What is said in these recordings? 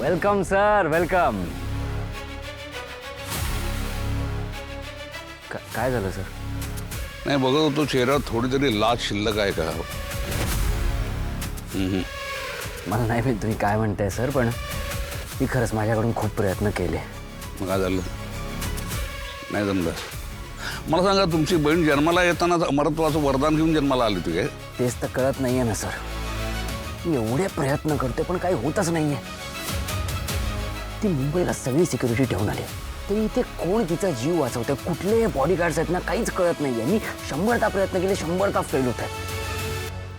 Welcome sir, welcome. काय झालं sir? नाही बघत होतो चेहरा थोडी तरी लाज शिल्लक आहे का? मला नाही माहित तुम्ही काय म्हणताय सर, पण मी खरंच माझ्याकडून खूप प्रयत्न केले. मग काय झालं? नाही जमलं. मला सांगा, तुमची बहीण जन्माला येताना अमरत्वाचं वरदान घेऊन जन्माला आली होती काय? तेच तर कळत नाहीये ना सर. मी एवढे प्रयत्न करते पण काही होतच नाहीये. ती मुंबईला सगळी सिक्युरिटी ठेवून आली, तरी इथे कोण तिचा जीव वाचवतंय, कुठले बॉडीगार्ड्स आहेत ना, काहीच कळत नाहीये. मी 100दा प्रयत्न केले, 100दा फेल होत आहे.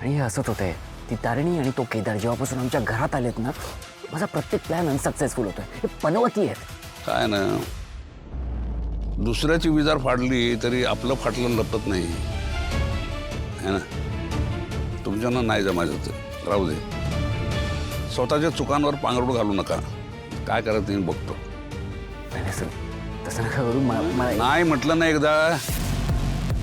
आणि हे असंच होतंय. ती तारिणी आणि तो केदार जेव्हापासून आमच्या घरात आलेत ना, माझा प्रत्येक प्लॅन अनसक्सेसफुल होतोय. हे पनवती आहेत. काय ना, दुसऱ्याची विजार फाडली तरी आपलं फाटलं लपत नाही है ना. तुमच्यानं नाही जमायचं ते राहू दे. स्वतःच्या चुकांवर पांघरूण घालू नका. काय करत मी बघतो. नाही सर, तसं नका करू. नाही म्हटलं ना एकदा.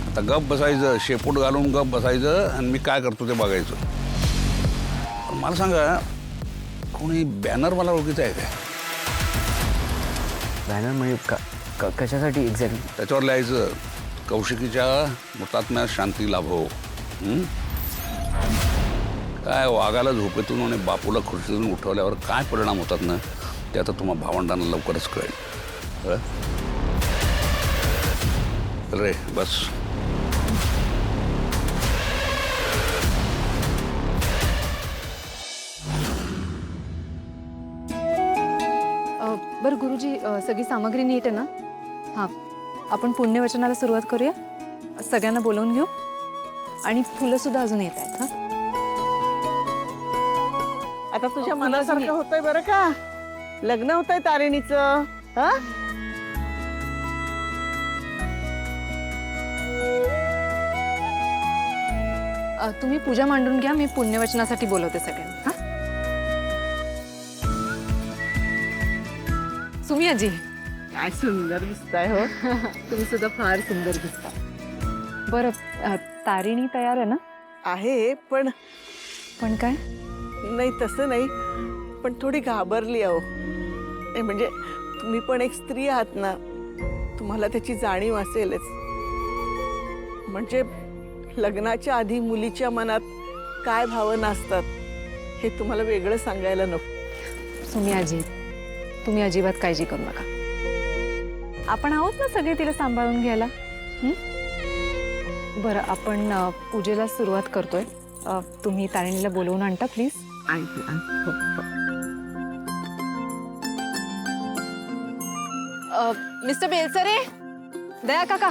आता गप बसायचं, शेपूट घालून गप बसायचं आणि मी काय करतो ते बघायचं. पण मला सांगा, कोणी बॅनरवाला ओळखीचं आहे काय? बॅनर म्हणजे कशासाठी एक्झॅक्टली? त्याच्यावर लिहायचं, कौशिकीच्या मुतात्म्या शांती लाभो. काय वाघाला झोपेतून आणि बापूला खुर्चीतून उठवल्यावर काय परिणाम होतात ना, ते आता तुम्हा भावंडांना लवकरच कळेल. रे बस. बरं गुरुजी, सगळी सामग्री नीट आहे ना? हां, आपण पुण्यवचनाला सुरुवात करूया. सगळ्यांना बोलवून घेऊ आणि फुलं सुद्धा अजून येत आहेत. हां, आता तुझ्या मनासारखं होतंय बरं का. लग्न होतंय तारिणीचं. हा, तुम्ही पूजा मांडून घ्या, मी पुण्यवचनासाठी बोलवते सगळ्यांना. हां, सुमी आजी, काय सुंदर दिसताय हो. तुम्ही सुद्धा फार सुंदर दिसता. बरं, तारिणी तयार आहे ना? आहे पण काय? नाही तसं नाही, पण थोडी घाबरली अहो. नाही म्हणजे तुम्ही पण एक स्त्री आहात ना, तुम्हाला त्याची जाणीव असेलच. म्हणजे लग्नाच्या आधी मुलीच्या मनात काय भावना असतात हे तुम्हाला वेगळं सांगायला नको. सुमी आजी, तुम्ही अजिबात काळजी करू नका. आपण आहोत ना सगळे तिला सांभाळून घ्यायला. बरं, आपण पूजेला सुरुवात करतोय. तुम्ही तारिणीला बोलवून आणता प्लीज. मिस्टर बेलसरे, दया काका.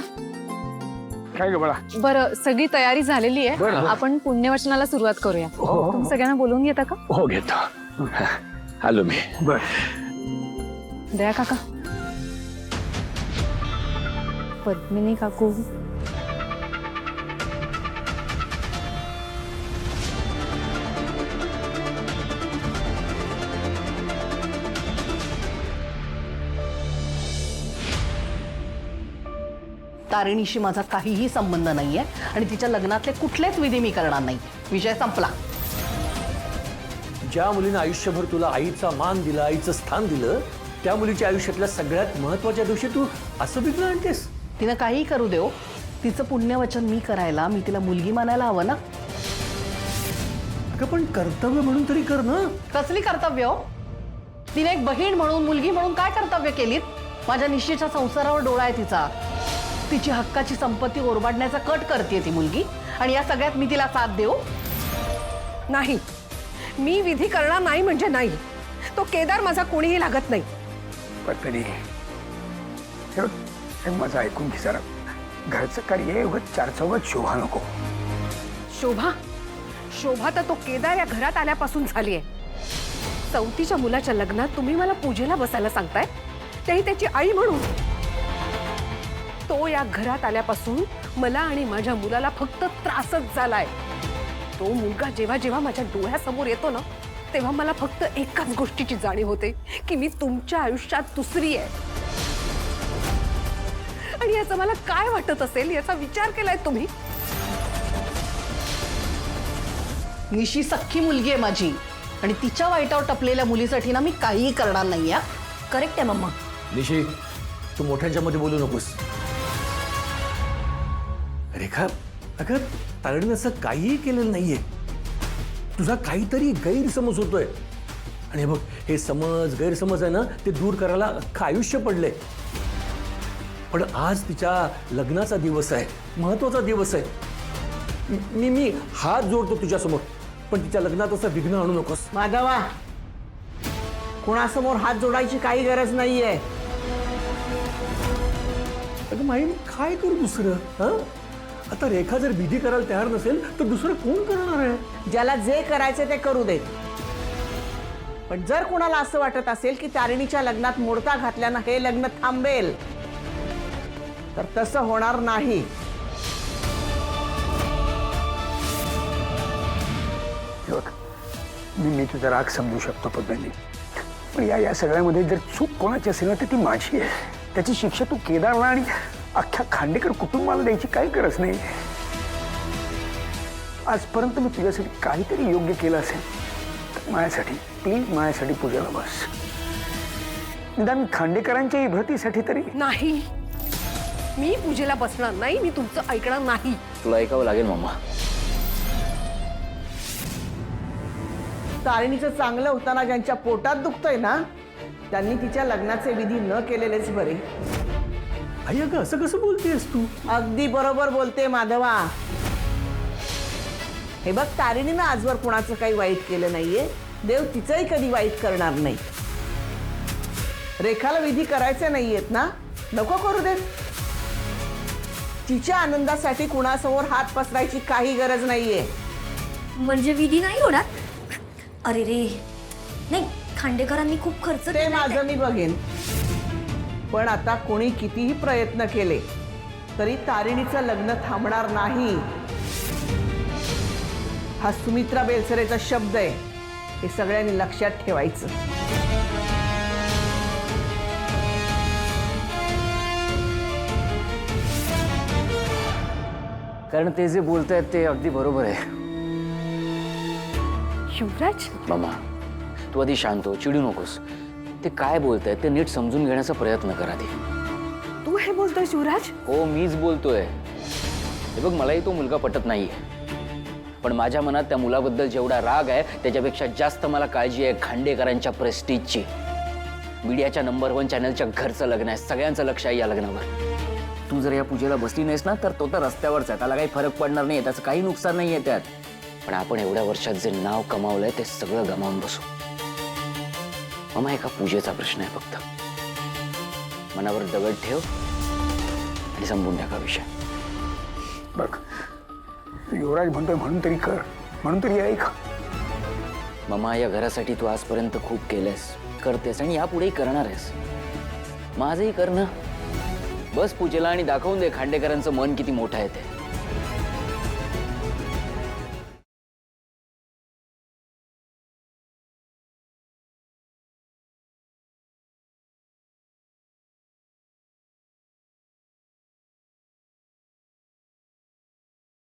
काय ग बाळा? बरं, सगळी तयारी झालेली आहे. आपण पुण्यवचनाला सुरुवात करूया. तुम्ही सगळ्यांना बोलवून घेता का? हो घेतो. आलो मी. बर, दया काका, पद्मिनी काकू, तारिणीशी माझा काहीही संबंध नाहीये आणि तिच्या लग्नातले कुठलेच विधी मी करणार नाही. विषय संपला. ज्या मुलीने आयुष्यभर तुला आईचा मान दिला, आईचं स्थान दिलं, त्या मुलीच्या आयुष्यातल्या सगळ्यात महत्वाच्या दिवशी तू असं विघ्न आणतेस. तिनं काहीही करू देव, तिचं पुण्यवचन मी करायला, मी तिला मुलगी मानायला हवं ना. अगं पण कर्तव्य म्हणून तरी कर ना. कसली कर्तव्य हो? तिने एक बहीण म्हणून, मुलगी म्हणून काय कर्तव्य केलीत? माझ्या निश्चयाच्या संसारावर डोळा आहे तिचा. तिची हक्काची संपत्ती ओरबाडण्याचा कट करते ती मुलगी, आणि या सगळ्यात मी तिला साथ देऊ? नाही, मी विधी करणार नाही म्हणजे नाही. तो केदार माझा कोणीही लागत नाही. पत्नी, माझं ऐकून घे जरा. घरचं कार्य उगाच चार चौघात शोभा नको. शोभा शोभा तर तो केदार या घरात आल्यापासून झालीये. चौथीच्या मुलाच्या लग्नात तुम्ही मला पूजेला बसायला सांगताय, तेही त्याची आई म्हणून. तो या घरात आल्यापासून मला आणि माझ्या मुलाला फक्त त्रासच झालाय. तो मुलगा जेव्हा जेव्हा माझ्या डोळ्यासमोर येतो ना, तेव्हा मला फक्त एकाच गोष्टीची जाणीव होते की मी तुमच्या आयुष्यात दुसरी आहे. आणि याचं मला काय वाटत असेल याचा विचार केलाय तुम्ही? निशी सख्खी मुलगी आहे माझी. आणि तिच्या वाईटावर टपलेल्या मुलीसाठी ना मी काहीही करणार नाही. करेक्ट आहे मम्मा. निशी, तू मोठ्यांच्या मध्ये बोलू नकोस. रेखा, अगं तारडीनं असं काहीही केलेलं नाहीये. तुझा काहीतरी गैरसमज होतोय. आणि हे बघ, हे समज गैरसमज आहे ना, ते दूर करायला अख्खं आयुष्य पडलंय. पण आज तिच्या लग्नाचा दिवस आहे, महत्वाचा दिवस आहे. मी हात जोडतो तुझ्यासमोर, पण तिच्या लग्नात असं विघ्न आणू नकोस. माधवा, कुणासमोर हात जोडायची काही गरज नाहीये. अगं माई, मी काय करू दुसरं? हा, आता रेखा जर विधी करायला तयार नसेल तर दुसरं कोण करणार आहे? ज्याला जे करायचे ते करू देत. पण जर कुणाला असं वाटत असेल की तारिणीच्या लग्नात मोडता घातल्यानं हे लग्न थांबेल, तर तसं होणार नाही. हे बघ, मी तुझा राग समजू शकतो पद्मिनी, पण या सगळ्यामध्ये जर चूक कोणाची असेल ना तर ती माझी आहे. त्याची शिक्षा तू केदारला आणि अख्ख्या खांडेकर कुटुंबाला द्यायची काही गरज नाही. आजपर्यंत मी तुझ्यासाठी काहीतरी योग्य केलं असेल तर माझ्यासाठी, प्लीज माझ्यासाठी पूजेला बस. निदान खांडेकरांच्या इभ्रतीसाठी तरी. नाही, मी पूजेला बसणार नाही. मी तुमचं ऐकणार नाही. तुला ऐकावं लागेल मम्मा. तारिणीचं चांगलं होताना ज्यांच्या पोटात दुखतंय ना, त्यांनी तिच्या लग्नाचे विधी न केलेलेच बरे. आई, अगं असं कसं बोलतेस तू? अगदी बरोबर बोलते माधवा. हे बघ, तारिणीनं आजवर कुणाचं काही वाईट केलं नाहीये. देव तिचंही कधी वाईट करणार नाही. रेखाला विधी करायचे नाहीयेत ना, नको करू देत. तिच्या आनंदासाठी कुणासमोर हात पसरायची काही गरज नाहीये. म्हणजे विधी नाही होणार? अरे रे, नाही, खांडेकरांनी खूप खर्च ते केलाय. माझं मी बघेन. पण आता कोणी कितीही प्रयत्न केले तरी तारिणीचं लग्न थांबणार नाही. हा सुमित्रा बेलसरेचा शब्द आहे, हे सगळ्यांनी लक्षात ठेवायचं. कारण ते जे बोलतायत ते अगदी बरोबर आहे. युवराज, मम्मा, तू आधी शांत हो, चिडू नकोस. ते काय बोलतायत ते नीट समजून घेण्याचा प्रयत्न कर आधी. तू हे बोलतोय युवराज? हो, मीच बोलतोय. हे बघ, मलाही तो मुलगा पटत नाहीये, पण माझ्या मनात त्या मुलाबद्दल जेवढा राग आहे त्याच्यापेक्षा जास्त मला काळजी आहे खांडेकरांच्या प्रेस्टीजची. मीडियाच्या नंबर 1 चॅनलच्या घरचं लग्न आहे, सगळ्यांचं लक्ष आहे या लग्नावर. तू जर या पूजेला बसली नाहीस ना तर तो तर रस्त्यावरच आहे, त्याला काही फरक पडणार नाही, त्याचं काही नुकसान नाही आहे त्यात. पण आपण एवढ्या वर्षात जे नाव कमावलंय ते सगळं गमावून बसू. ममा, एका पूजेचा प्रश्न आहे फक्त. मनावर दगड ठेव आणि संपून टाका विषय. बघ, युवराज म्हणतोय म्हणून तरी कर, म्हणून तरी ऐक. ममा, या घरासाठी तू आजपर्यंत खूप केलंयस, करतेस आणि यापुढेही करणार आहेस. माझंही कर ना. बस पूजेला आणि दाखवून दे खांडेकरांचं मन किती मोठं आहे ते.